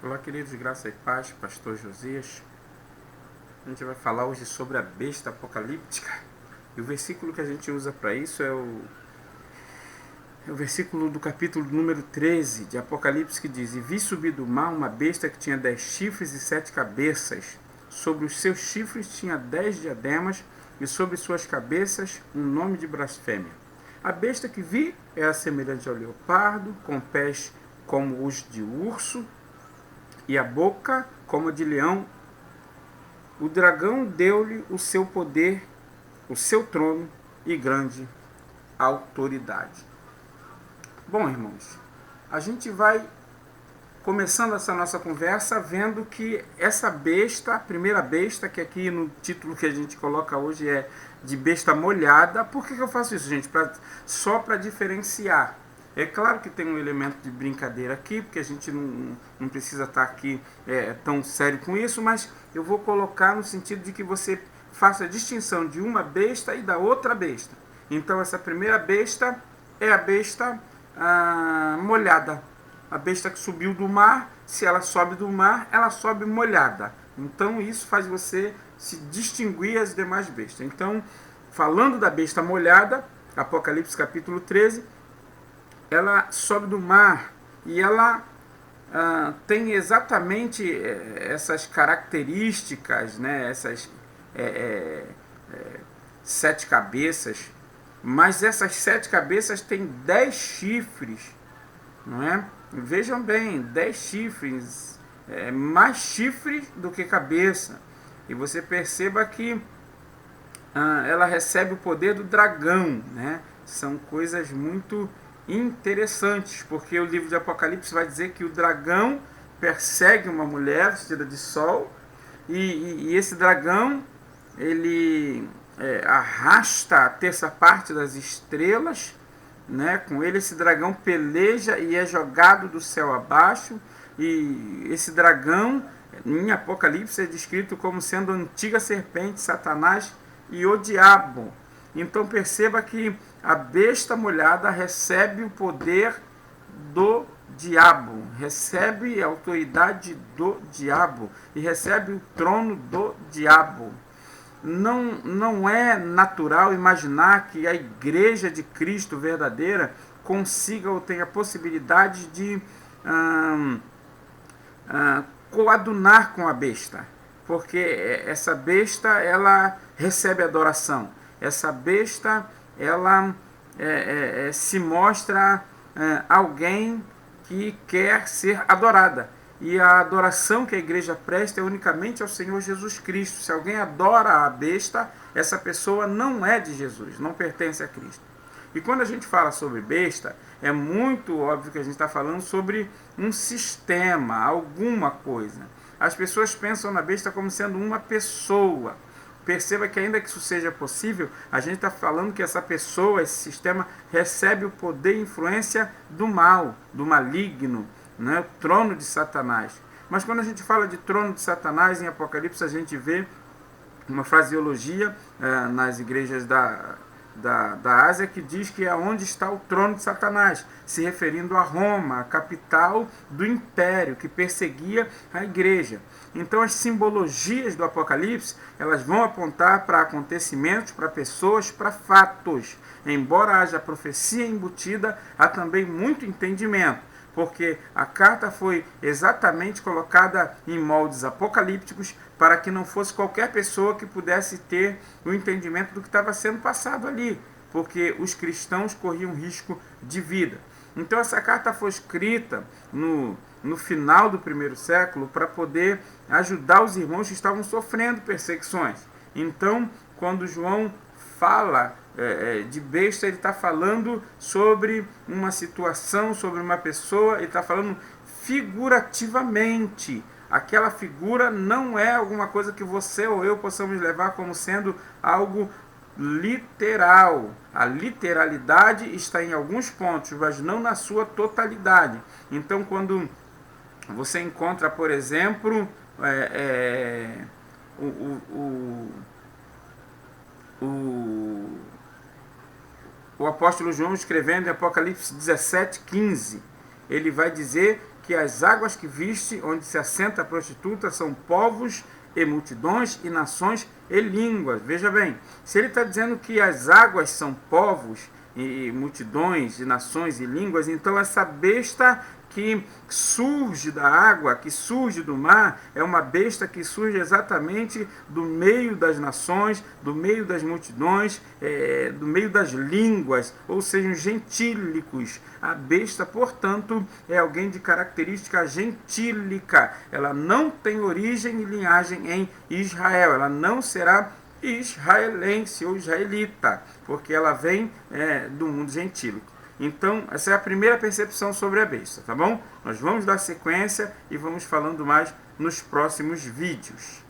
Olá, queridos, graça e paz, pastor Josias. A gente vai falar hoje sobre a besta apocalíptica. E o versículo que a gente usa para isso é o versículo do capítulo número 13 de Apocalipse, que diz: E vi subir do mar uma besta que tinha 10 chifres e 7 cabeças. Sobre os seus chifres tinha 10 diademas, e sobre suas cabeças um nome de blasfêmia. A besta que vi era semelhante ao leopardo, com pés como os de urso, e a boca como a de leão. O dragão deu-lhe o seu poder, o seu trono e grande autoridade. Bom, irmãos, a gente vai começando essa nossa conversa vendo que essa besta, a primeira besta, que aqui no título que a gente coloca hoje é de besta molhada. Por que eu faço isso, gente? Só para diferenciar. É claro que tem um elemento de brincadeira aqui, porque a gente não precisa estar aqui tão sério com isso, mas eu vou colocar no sentido de que você faça a distinção de uma besta e da outra besta. Então, essa primeira besta é a besta molhada. A besta que subiu do mar, se ela sobe do mar, ela sobe molhada. Então, isso faz você se distinguir das demais bestas. Então, falando da besta molhada, Apocalipse capítulo 13, ela sobe do mar e ela tem exatamente essas características, né? Essas 7 cabeças, mas essas 7 cabeças têm 10 chifres, não é? Vejam bem, 10 chifres, mais chifres do que cabeça. E você perceba que ela recebe o poder do dragão, né? São coisas muito interessantes, porque o livro de Apocalipse vai dizer que o dragão persegue uma mulher vestida de sol, e esse dragão ele arrasta a terça parte das estrelas, né? Com ele esse dragão peleja e é jogado do céu abaixo, e esse dragão em Apocalipse é descrito como sendo a antiga serpente, Satanás e o diabo. Então perceba que a besta molhada recebe o poder do diabo, recebe a autoridade do diabo e recebe o trono do diabo. Não é natural imaginar que a igreja de Cristo verdadeira consiga ou tenha a possibilidade de coadunar com a besta, porque essa besta ela recebe adoração. Essa besta ela se mostra alguém que quer ser adorada. E a adoração que a igreja presta é unicamente ao Senhor Jesus Cristo. Se alguém adora a besta, essa pessoa não é de Jesus, não pertence a Cristo. E quando a gente fala sobre besta, é muito óbvio que a gente está falando sobre um sistema, alguma coisa. As pessoas pensam na besta como sendo uma pessoa. Perceba que ainda que isso seja possível, a gente está falando que essa pessoa, esse sistema, recebe o poder e influência do mal, do maligno, né? O trono de Satanás. Mas quando a gente fala de trono de Satanás, em Apocalipse a gente vê uma fraseologia nas igrejas da Ásia que diz que é onde está o trono de Satanás, se referindo a Roma, a capital do império que perseguia a igreja. Então as simbologias do Apocalipse, elas vão apontar para acontecimentos, para pessoas, para fatos. Embora haja profecia embutida, há também muito entendimento, porque a carta foi exatamente colocada em moldes apocalípticos para que não fosse qualquer pessoa que pudesse ter o entendimento do que estava sendo passado ali, porque os cristãos corriam risco de vida. Então essa carta foi escrita no final do primeiro século para poder ajudar os irmãos que estavam sofrendo perseguições. Então, quando João fala de besta, ele está falando sobre uma situação, sobre uma pessoa, ele está falando figurativamente. Aquela figura não é alguma coisa que você ou eu possamos levar como sendo algo literal. A literalidade está em alguns pontos, mas não na sua totalidade. Então, quando você encontra, por exemplo, o apóstolo João escrevendo em Apocalipse 17:15, ele vai dizer que as águas que viste, onde se assenta a prostituta, são povos e multidões e nações e línguas. Veja bem, se ele está dizendo que as águas são povos e multidões e nações e línguas, então essa besta que surge da água, que surge do mar, é uma besta que surge exatamente do meio das nações, do meio das multidões, do meio das línguas, ou seja, gentílicos. A besta, portanto, é alguém de característica gentílica. Ela não tem origem e linhagem em Israel. Ela não será israelense ou israelita, porque ela vem do mundo gentílico. Então, essa é a primeira percepção sobre a besta, tá bom? Nós vamos dar sequência e vamos falando mais nos próximos vídeos.